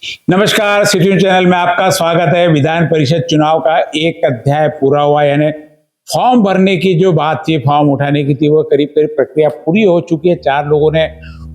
नमस्कार, city news channel में आपका स्वागत है। विधान परिषद चुनाव का एक अध्याय पूरा हुआ, यानी फॉर्म भरने की जो बात थी, फॉर्म उठाने की थी, वो करीब करीब प्रक्रिया पूरी हो चुकी है। 4 लोगों ने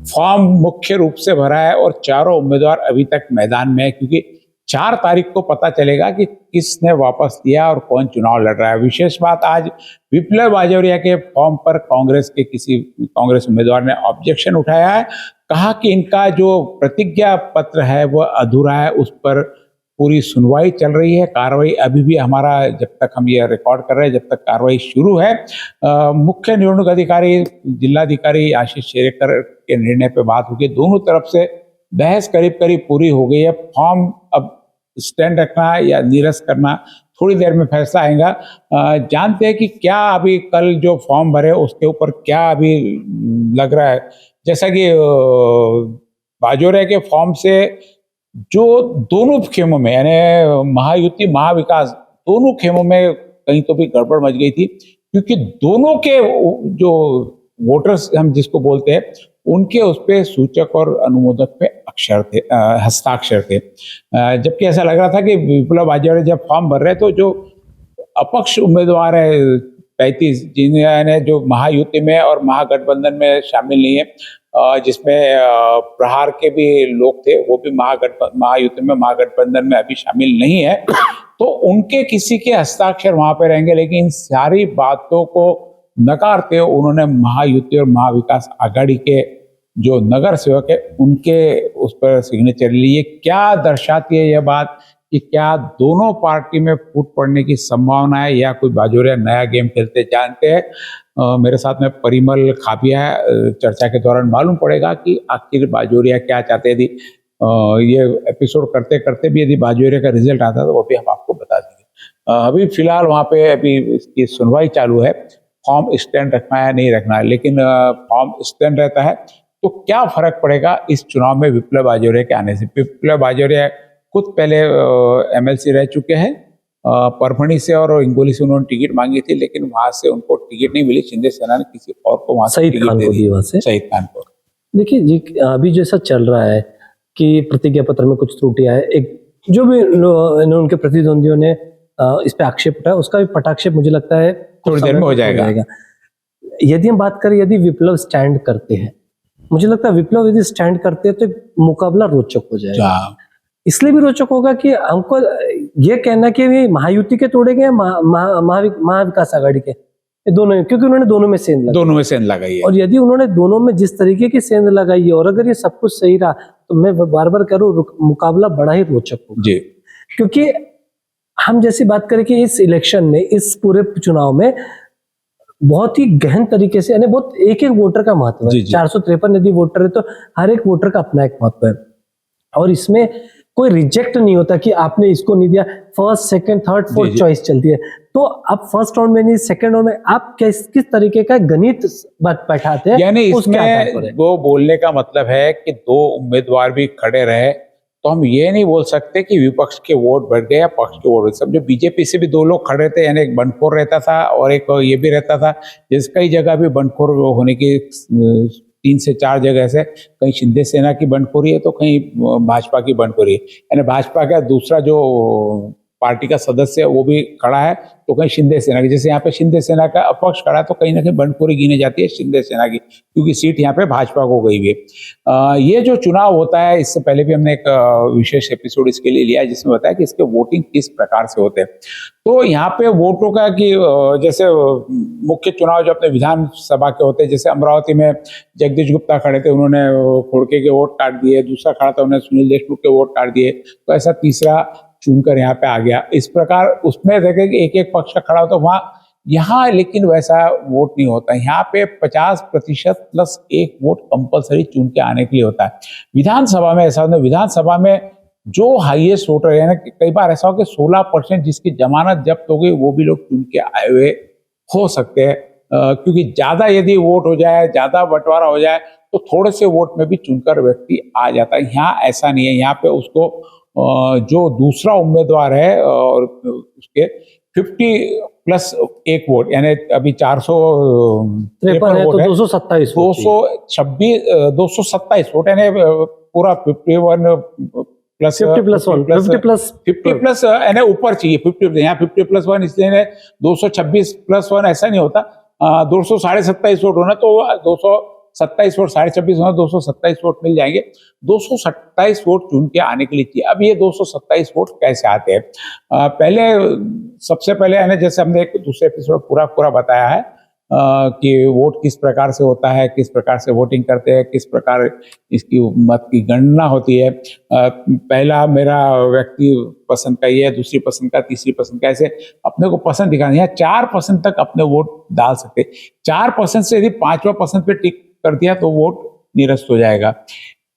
फॉर्म मुख्य रूप से भरा है और चारों उम्मीदवार अभी तक मैदान में है, क्योंकि 4 तारीख को पता चलेगा कि किसने वापस लिया और कौन चुनाव लड़ रहा है। विशेष बात, आज विप्लव बाजोरिया के फॉर्म पर कांग्रेस उम्मीदवार ने ऑब्जेक्शन उठाया है। कहा कि इनका जो प्रतिज्ञा पत्र है वह अधूरा है, उस पर पूरी सुनवाई चल रही है। कार्रवाई अभी भी हमारा, जब तक हम ये रिकॉर्ड कर रहे हैं, जब तक कार्रवाई शुरू है। मुख्य निर्वाचन अधिकारी जिलाधिकारी आशीष शेरकर के निर्णय पे बात होगी। दोनों तरफ से बहस करीब करीब पूरी हो गई है। फॉर्म अब स्टैंड रखना या निरस्त करना, थोड़ी देर में फैसला आएगा। जानते हैं कि क्या अभी कल जो फॉर्म भरे उसके ऊपर क्या अभी लग रहा है। जैसा कि बाजोरिया के फॉर्म से जो दोनों खेमों में, यानी महायुति महाविकास, दोनों खेमों में कहीं तो भी गड़बड़ मच गई थी, क्योंकि दोनों के जो वोटर्स हम जिसको बोलते हैं, उनके उस पे सूचक और अनुमोदक पे अक्षर थे, हस्ताक्षर थे। जबकि ऐसा लग रहा था कि विप्लव बाजोरिया जब फॉर्म भर रहे तो जो अपक्ष उम्मीदवार है 35, जिन्हें जो महायुति में और महागठबंधन में शामिल नहीं है, जिसमें प्रहार के भी लोग थे, वो भी महायुति में महागठबंधन में अभी शामिल नहीं है, तो उनके किसी के हस्ताक्षर वहां पे रहेंगे। लेकिन इन सारी बातों को नकारते हुए उन्होंने महायुति और महाविकास आघाड़ी के जो नगर सेवक है उनके उस पर सिग्नेचर लिए। क्या दर्शाती है यह बात कि क्या दोनों पार्टी में फूट पड़ने की संभावना है या कोई बाजोरिया नया गेम खेलते जानते हैं। मेरे साथ में परिमल खापिया है। चर्चा के दौरान मालूम पड़ेगा कि आखिर बाजोरिया क्या चाहते। यदि ये एपिसोड करते करते भी यदि बाजोरिया का रिजल्ट आता तो वो भी हम आपको बता देंगे। अभी फिलहाल वहाँ पे अभी इसकी सुनवाई चालू है, फॉर्म स्टैंड रखना है नहीं रखना है। लेकिन फॉर्म स्टैंड रहता है तो क्या फर्क पड़ेगा इस चुनाव में विप्लव बाजोरिया के आने से। विप्लव बाजोरिया खुद पहले एमएलसी रह चुके हैं। परभणी से और हिंगोली से उन्होंने टिकट मांगी थी, लेकिन वहां से उनको टिकट नहीं मिली। शिंदे सेना ने किसी और को वहां से टिकट दे दी, शहीद खान को। देखिए जी, अभी जैसा चल रहा है कि प्रतिज्ञा पत्र में कुछ त्रुटियां है, एक जो भी उनके प्रतिद्वंदियों ने इस पे आक्षेप उठाया, उसका भी पटाक्षेप मुझे लगता है थोड़ी देर में हो जाएगा। यदि हम बात करें, यदि विप्लव स्टैंड करते हैं, मुझे लगता है विप्लव यदि स्टैंड करते हैं तो मुकाबला रोचक हो जाएगा। इसलिए भी रोचक होगा कि हमको ये कहना कि महायुति के तोड़ेंगे या महाविकास आघाड़ी के, दोनों, क्योंकि उन्होंने दोनों में सेंध लगाई है। और यदि उन्होंने दोनों में जिस तरीके की सेंध लगाई है और अगर ये सब कुछ सही रहा तो मैं बार बार कह रहा हूँ, मुकाबला बड़ा ही रोचक होगा जी। क्योंकि हम जैसी बात करें कि इस इलेक्शन में, इस पूरे चुनाव में बहुत ही गहन तरीके से, यानी बहुत एक एक वोटर का महत्व है। 453 यदि वोटर है तो हर एक वोटर का अपना एक महत्व है, और इसमें कोई रिजेक्ट नहीं होता कि आपने इसको नहीं दिया। First, second, third, fourth choice चलती है। तो आप फर्स्ट राउंड में नहीं, सेकंड राउंड में आप किस तरीके का गणित बैठाते हैं, यानी इसमें वो बोलने का मतलब है कि 2 उम्मीदवार भी खड़े रहे तो हम ये नहीं बोल सकते कि विपक्ष के वोट बढ़ गए या पक्ष के वोट। सब जो बीजेपी से भी 2 लोग खड़े थे, यानी एक बंडखोर रहता था और एक ये भी रहता था, जिसकई जगह भी बंडखोर होने की 3 से 4 जगह से, कहीं शिंदे सेना की बंडखोरी है तो कहीं भाजपा की बंडखोरी है। यानी भाजपा का दूसरा जो पार्टी का सदस्य है वो भी खड़ा है तो कहीं शिंदे सेना की, जैसे यहाँ पे शिंदे सेना का अपक्ष खड़ा है तो कहीं ना कहीं बंडखोरी गिनी जाती है शिंदे सेना की, क्योंकि सीट यहाँ पे भाजपा को गई हुई है। ये जो चुनाव होता है, इससे पहले भी हमने एक विशेष एपिसोड इसके लिए लिया जिसमें बताया कि इसके वोटिंग किस प्रकार से होते हैं। तो यहाँ पे वोटों का कि जैसे मुख्य चुनाव जो अपने विधानसभा के होते हैं, जैसे अमरावती में जगदीश गुप्ता खड़े थे, उन्होंने खोड़के के वोट काट दिए। दूसरा खड़ा था, उन्होंने सुनील देशमुख के वोट काट दिए। तो ऐसा तीसरा चुनकर यहाँ पे आ गया। इस प्रकार उसमें देखे कि एक एक पक्ष का खड़ा होता, वहां यहाँ लेकिन वैसा वोट नहीं होता। यहाँ पे 50% प्लस 1 वोट कंपलसरी चुन के आने के लिए होता है। विधानसभा में ऐसा होता है, विधानसभा में जो हाईएस्ट वोटर है ना, कई बार ऐसा हो कि 16% जिसकी जमानत जब्त हो गई वो भी लोग चुन के आए हुए हो सकते हैं। क्योंकि ज्यादा यदि वोट हो जाए, ज्यादा बंटवारा हो जाए तो थोड़े से वोट में भी चुनकर व्यक्ति आ जाता है। यहाँ ऐसा नहीं है। यहाँ पे उसको जो दूसरा उम्मीदवार है और उसके 50 + 1 वोट, यानी अभी 453 वोट है, 227 वोट, यानी पूरा 51 प्लस 50+1, 50+ यानी ऊपर चाहिए 50, यहाँ 50+1 इसलिए 226+1 ऐसा नहीं होता, 227 वोट होना तो 227 वोट, 26.5 होना 227 वोट मिल जाएंगे। 227 वोट चुन के आने के लिए चाहिए। अब ये 227 वोट कैसे आते हैं? पहले सबसे पहले है ना, जैसे हमने एक दूसरे एपिसोड पूरा बताया है कि वोट किस प्रकार से होता है, किस प्रकार से वोटिंग करते हैं, किस प्रकार इसकी मत की गणना होती है। पहला मेरा व्यक्ति पसंद का ये है, दूसरी पसंद का, तीसरी पसंद का, ऐसे अपने को पसंद दिखाना है। 4% तक अपने वोट डाल सकते। 4% से यदि 5वां पसंद पे टिक कर दिया तो वोट निरस्त हो जाएगा।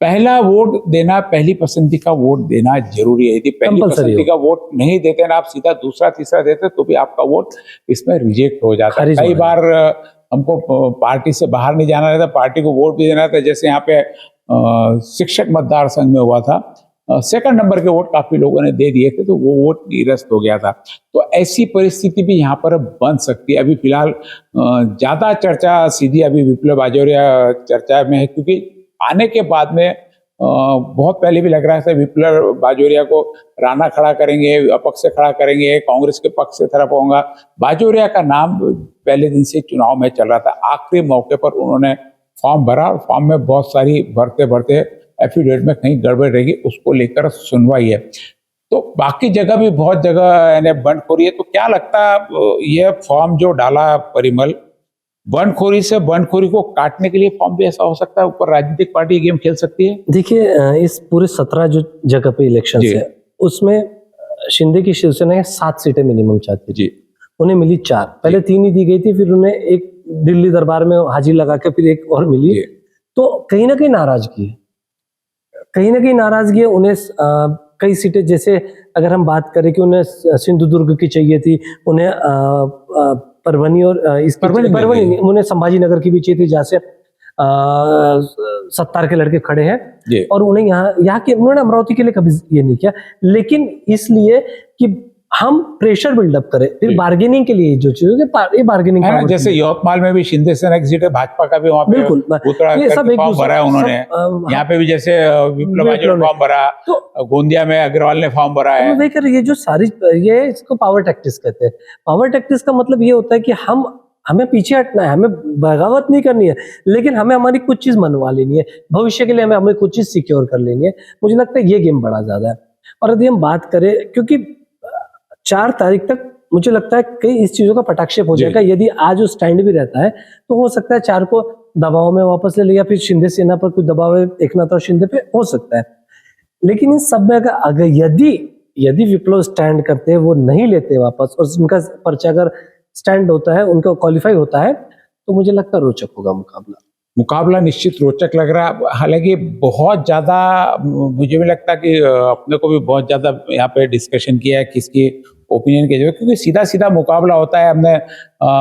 पहला वोट देना, पहली पसंदी का वोट देना जरूरी है। यदि पहली पसंदी का वोट नहीं देते ना, आप सीधा दूसरा तीसरा देते तो भी आपका वोट इसमें रिजेक्ट हो जाता है। कई बार हमको पार्टी से बाहर नहीं जाना रहता, पार्टी को वोट भी देना था। जैसे यहाँ पे शिक्षक मतदार संघ में हुआ था, सेकंड नंबर के वोट काफी लोगों ने दे दिए थे तो वो वोट निरस्त हो गया था। तो ऐसी परिस्थिति भी यहाँ पर बन सकती है। अभी फिलहाल ज्यादा चर्चा सीधी अभी विप्लव बाजोरिया चर्चा में है, क्योंकि आने के बाद में बहुत पहले भी लग रहा था विप्लव बाजोरिया को राणा खड़ा करेंगे, अपक्ष से खड़ा करेंगे, कांग्रेस के पक्ष से तरफ होगा। बाजोरिया का नाम पहले दिन से चुनाव में चल रहा था। आखिरी मौके पर उन्होंने फॉर्म भरा और फॉर्म में बहुत सारी भरते एफिडेविट में कहीं गड़बड़ रहेगी, उसको लेकर सुनवाई है। तो बाकी जगह भी बहुत जगह बंडखोरी है। तो क्या लगता ये फॉर्म जो डाला परिमल, बंडखोरी से बंडखोरी को काटने के लिए फॉर्म भी ऐसा हो सकता है, ऊपर राजनीतिक पार्टी गेम खेल सकती है? देखिए, इस पूरे 17 जो जगह पे इलेक्शन है उसमें शिंदे की शिवसेना 7 सीटें मिनिमम चाहती थी, उन्हें मिली 4। पहले 3 ही दी गई थी, फिर उन्हें एक दिल्ली दरबार में हाजिर लगा के फिर एक और मिली। तो कहीं ना कहीं नाराजगी है उन्हें। कई सीटें, जैसे अगर हम बात करें कि उन्हें सिंधुदुर्ग की चाहिए थी, उन्हें परभनी और परभनी उन्हें संभाजी नगर की भी चाहिए थी, जहाँ से सत्तार के लड़के खड़े हैं, और उन्हें यहाँ के उन्होंने अमरावती के लिए कभी ये नहीं किया, लेकिन इसलिए कि हम प्रेशर बिल्डअप करें, फिर बार्गेनिंग के लिए जो चीजें बार्गेनिंग है। जैसे यवतमाल में भी शिंदे सेना की सीट है, भाजपा का भी वहाँ पे बिल्कुल ये सब फॉर्म भरा है उन्होंने। यहाँ पे भी जैसे विप्लव बाजोरिया फॉर्म भरा, तो गोंदिया में अग्रवाल ने फॉर्म भरा है। देखकर ये जो सारी ये इसको पावर टैक्टिक्स कहते हैं। पावर टैक्टिक्स का मतलब ये होता है कि हमें पीछे हटना है, हमें बगावत नहीं करनी है, लेकिन हमें हमारी कुछ चीज मनवा लेनी है, भविष्य के लिए हमें कुछ चीज सिक्योर कर लेनी है। मुझे लगता है ये गेम बड़ा ज्यादा है। और यदि हम बात करें, क्योंकि 4 तारीख तक मुझे लगता है कई इस चीजों का पटाक्षेप हो जाएगा। यदि आज वो स्टैंड भी रहता है तो हो सकता है 4 को दबाव में वापस ले लिया, फिर शिंदे सेना पर कुछ दबाव एकनाथ और शिंदे पे हो सकता है। लेकिन इन सब में अगर यदि विप्लव स्टैंड करते हैं, वो नहीं लेते वापस, और उनका पर्चा अगर स्टैंड होता है, उनका क्वालिफाई होता है, तो मुझे लगता है रोचक होगा मुकाबला निश्चित रोचक लग रहा है। हालांकि बहुत ज़्यादा मुझे भी लगता है कि अपने को भी बहुत ज़्यादा यहाँ पे डिस्कशन किया है किसकी ओपिनियन की जगह, क्योंकि सीधा मुकाबला होता है। हमने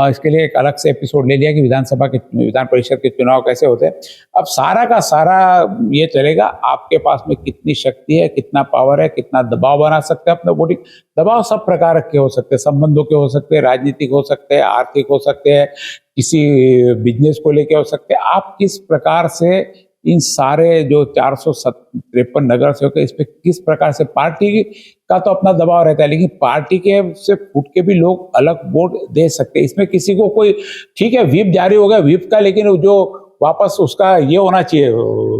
इसके लिए एक अलग से एपिसोड ले लिया कि विधान परिषद के चुनाव कैसे होते हैं। अब सारा का सारा ये चलेगा आपके पास में कितनी शक्ति है, कितना पावर है, कितना दबाव बना सकते हैं अपने वोटिंग। दबाव सब प्रकार के हो सकते हैं, संबंधों के हो सकते हैं, राजनीतिक हो सकते हैं, आर्थिक हो सकते हैं, किसी बिजनेस को लेके हो सकते हैं। आप किस प्रकार से इन सारे जो 453 नगर सेवक है, इस पे किस प्रकार से, पार्टी का तो अपना दबाव रहता है, लेकिन पार्टी के से फूट के भी लोग अलग वोट दे सकते हैं। इसमें किसी को कोई, ठीक है व्हीप जारी हो गया व्हीप का, लेकिन जो वापस उसका ये होना चाहिए।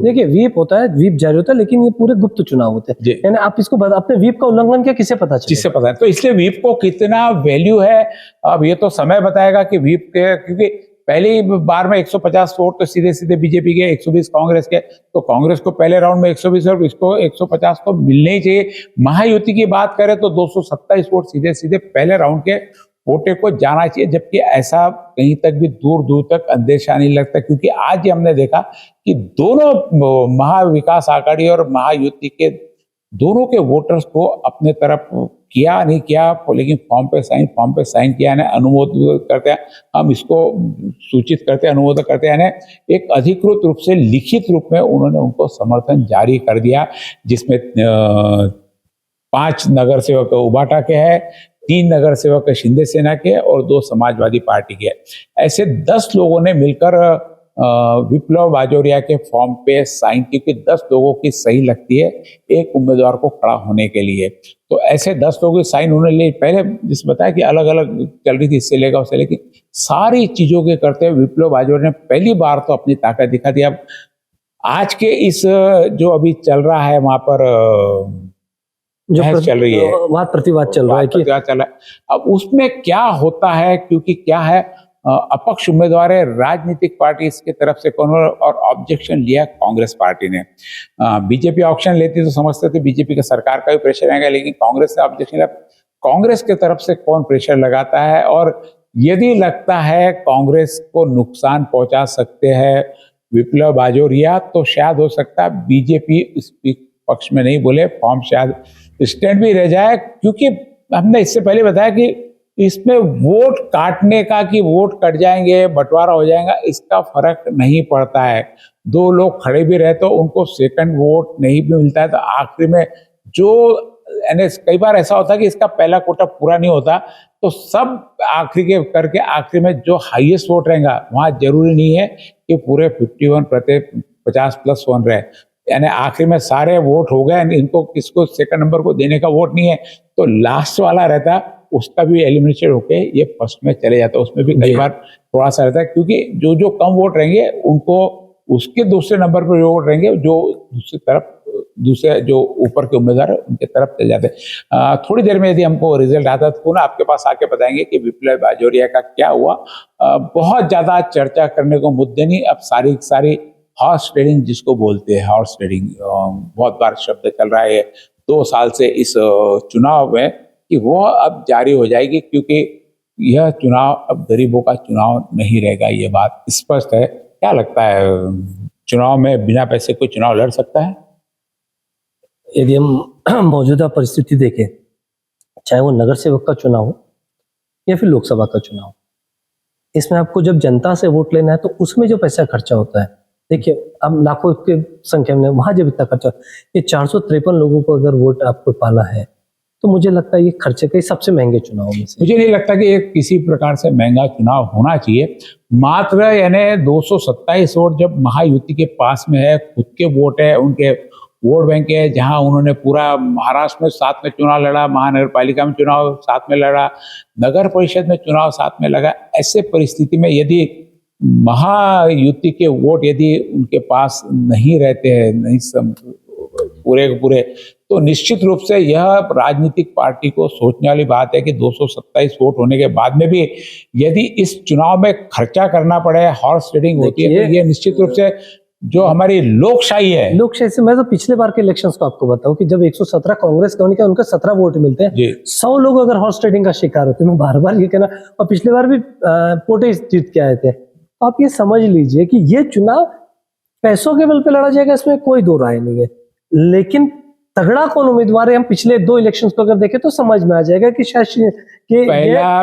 देखिए, व्हीप होता है, व्हीप जारी होता है, लेकिन ये पूरे गुप्त चुनाव होते हैं। यानी आप इसको अपने व्हीप का उल्लंघन किया, किसे पता चले? जिससे पता है। तो इसलिए व्हीप को कितना वैल्यू है, अब ये तो समय बताएगा कि व्हीप के, क्योंकि पहली बार में 150 वोट तो सीधे बीजेपी के, 120 कांग्रेस के, तो कांग्रेस को पहले राउंड में 120 और इसको 150 तो मिलने ही चाहिए। महायुति की बात करें तो 227 वोट सीधे पहले राउंड के वोटे को जाना चाहिए, जबकि ऐसा कहीं तक भी दूर तक अंदेशा नहीं लगता, क्योंकि आज ही हमने देखा कि दोनों महाविकास आघाड़ी और महायुति के दोनों के वोटर्स को अपने तरफ किया नहीं किया, लेकिन फॉर्म पे साइन किया, यानी अनुमोदन करते हैं, हम इसको सूचित करते हैं, अनुमोदन करते हैं, यानी एक अधिकृत रूप से लिखित रूप में उन्होंने उनको समर्थन जारी कर दिया, जिसमें 5 नगर सेवक उबाटा के हैं, 3 नगर सेवक शिंदे सेना के और 2 समाजवादी पार्टी के। ऐसे 10 लोगों ने मिलकर विप्लव बाजोरिया के फॉर्म पे साइन, क्योंकि 10 लोगों की सही लगती है एक उम्मीदवार को खड़ा होने के लिए। तो ऐसे 10 लोगों की साइन उन्होंने ली। पहले जिस बताया कि अलग अलग चल रही थी, इससे लेगा उससे, लेकिन सारी चीजों के करते हुए विप्लव बाजोरिया ने पहली बार तो अपनी ताकत दिखा दी। अब आज के इस जो अभी चल रहा है वहां पर चल रही है, वाद प्रतिवाद चल रहा है कि चल रहा है, अब उसमें क्या होता है, क्योंकि क्या है, अपक्ष उम्मीदवार है, राजनीतिक पार्टी इसके तरफ से कौन, और ऑब्जेक्शन लिया कांग्रेस पार्टी ने। बीजेपी ऑप्शन लेती तो समझते थे बीजेपी का सरकार का भी प्रेशर आएगा, लेकिन कांग्रेस ने ऑब्जेक्शन लिया। कांग्रेस के तरफ से कौन प्रेशर लगाता है, और यदि लगता है कांग्रेस को नुकसान पहुंचा सकते हैं विप्लव बाजोरिया, तो शायद हो सकता है बीजेपी इस पक्ष में नहीं बोले, फॉर्म शायद स्टैंड भी रह जाए। क्योंकि हमने इससे पहले बताया कि इसमें वोट काटने का, कि वोट कट जाएंगे, बंटवारा हो जाएगा, इसका फर्क नहीं पड़ता है। 2 लोग खड़े भी रहे तो उनको सेकंड वोट नहीं भी मिलता है, तो आखिरी में जो कई बार ऐसा होता है कि इसका पहला कोटा पूरा नहीं होता, तो सब आखिरी के करके आखिरी में जो हाईएस्ट वोट रहेगा वहां जरूरी नहीं है कि पूरे 51 प्रति 50+1 रहे, यानी आखिरी में सारे वोट हो गए, इनको किसको सेकंड नंबर को देने का वोट नहीं है, तो लास्ट वाला रहता उसका भी एलिमिनेशन होके ये फर्स्ट में चले जाता है। उसमें भी कई बार थोड़ा सा रहता है, क्योंकि जो जो कम वोट रहेंगे उनको उसके दूसरे नंबर पर जो वोट रहेंगे, जो दूसरी तरफ दूसरे जो ऊपर के उम्मीदवार है उनके तरफ चले जाते हैं। थोड़ी देर में यदि हमको रिजल्ट आता है तो पुनः आपके पास आके बताएंगे कि विप्लव बाजोरिया का क्या हुआ। बहुत ज्यादा चर्चा करने को मुद्दे नहीं, अब सारी हॉर्स ट्रेडिंग जिसको बोलते हैं, हॉर्स ट्रेडिंग बहुत बार शब्द चल रहा है 2 साल से इस चुनाव में, कि वो अब जारी हो जाएगी, क्योंकि यह चुनाव अब गरीबों का चुनाव नहीं रहेगा, ये बात स्पष्ट है। क्या लगता है, चुनाव में बिना पैसे कोई चुनाव लड़ सकता है? यदि हम मौजूदा परिस्थिति देखें, चाहे वो नगर सेवक का चुनाव हो या फिर लोकसभा का चुनाव, इसमें आपको जब जनता से वोट लेना है तो उसमें जो पैसा खर्चा होता है, देखिए अब लाखों की संख्या में वहां जब इतना खर्चा, ये 453 लोगों को अगर वोट आपको पाना है, तो मुझे लगता है ये खर्चे के सबसे महंगे चुनाव में से। मुझे नहीं लगता कि ये किसी प्रकार से महंगा चुनाव होना चाहिए। मात्र यानी 227 वोट जब महायुति के पास में है, खुद के वोट है, उनके वोट बैंक है, जहां उन्होंने पूरा महाराष्ट्र में साथ में चुनाव लड़ा, महानगर पालिका में चुनाव साथ में लड़ा, नगर परिषद में चुनाव साथ में लगा, ऐसे परिस्थिति में यदि महायुति के वोट यदि उनके पास नहीं रहते हैं, नहीं पूरे के पूरे, तो निश्चित रूप से यह राजनीतिक पार्टी को सोचने वाली बात है कि 227 वोट होने के बाद में भी यदि इस चुनाव में खर्चा करना पड़े, हॉर्स ट्रेडिंग होती है, तो ये निश्चित रूप से जो हमारी लोकशाही है, लोकशाही से मैं तो पिछले बार के इलेक्शंस को आपको बताऊं कि जब 117 कांग्रेस का उनका 17 वोट मिलते हैं, 100 लोग अगर हॉर्स ट्रेडिंग का शिकार होते हैं, मैं बार बार ये कहना, और पिछले बार भी पोटे जीत के आए थे। तो आप ये समझ लीजिए कि ये चुनाव पैसों के बल पे लड़ा जाएगा, इसमें कोई दो राय नहीं है, लेकिन तगड़ा कौन उम्मीदवार है, हम पिछले 2 इलेक्शंस को अगर देखें तो समझ में आ जाएगा कि शायद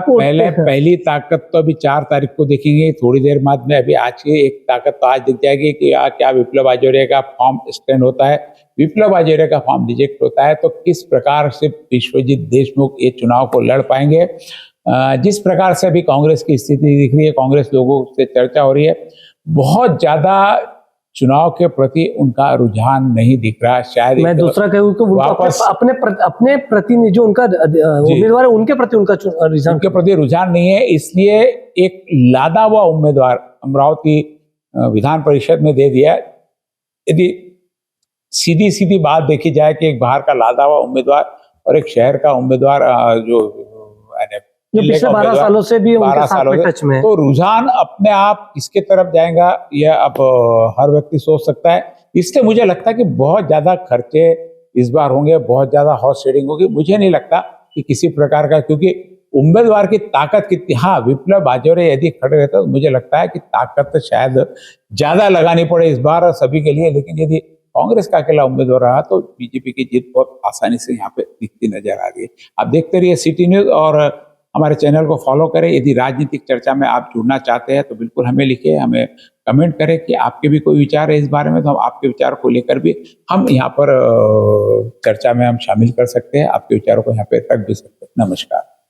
पहली ताकत तो अभी 4 तारीख को देखेंगे, थोड़ी देर बाद में। अभी आज की एक ताकत तो आज दिख जाएगी कि क्या विप्लव बाजोरिया का फॉर्म स्टैंड होता है, विप्लव बाजोरिया का फॉर्म रिजेक्ट होता है, तो किस प्रकार से विश्वजीत देशमुख ये चुनाव को लड़ पाएंगे। जिस प्रकार से अभी कांग्रेस की स्थिति दिख रही है, कांग्रेस लोगों से चर्चा हो रही है, बहुत ज्यादा चुनाव के प्रति उनका रुझान नहीं दिख रहा। शायद मैं दूसरा कहूँ तो वापस अपने प्रति जो उनका उम्मीदवार है उनके प्रति उनका रुझान नहीं है, इसलिए एक लादा हुआ उम्मीदवार अमरावती विधान परिषद में दे दिया। यदि सीधी बात देखी जाए कि एक बाहर का लादा हुआ उम्मीदवार और एक शहर का उम्मीदवार जो पिछले 12 सालों से भी उनके साथ में टच में है, तो रुझान अपने आप किसके तरफ जाएगा यह अब हर व्यक्ति सोच सकता है। इसलिए मुझे लगता है कि बहुत ज्यादा खर्चे इस बार होंगे, बहुत ज्यादा हॉर्स ट्रेडिंग होगी। मुझे नहीं लगता कि किसी प्रकार का, क्योंकि उम्मीदवार की ताकत कितनी, हाँ विप्लव बाजोरिया यदि खड़े रहते तो मुझे लगता है कि ताकत शायद ज्यादा लगानी पड़े इस बार सभी के लिए, लेकिन यदि कांग्रेस का अकेला उम्मीदवार रहा तो बीजेपी की जीत बहुत आसानी से यहाँ पे दिखती नजर आ रही है। आप देखते रहिए सिटी न्यूज और हमारे चैनल को फॉलो करें। यदि राजनीतिक चर्चा में आप जुड़ना चाहते हैं तो बिल्कुल हमें लिखिए, हमें कमेंट करें कि आपके भी कोई विचार है इस बारे में, तो हम आपके विचार को लेकर भी हम यहाँ पर चर्चा में हम शामिल कर सकते हैं, आपके विचारों को यहाँ पे रख भी सकते हैं। नमस्कार।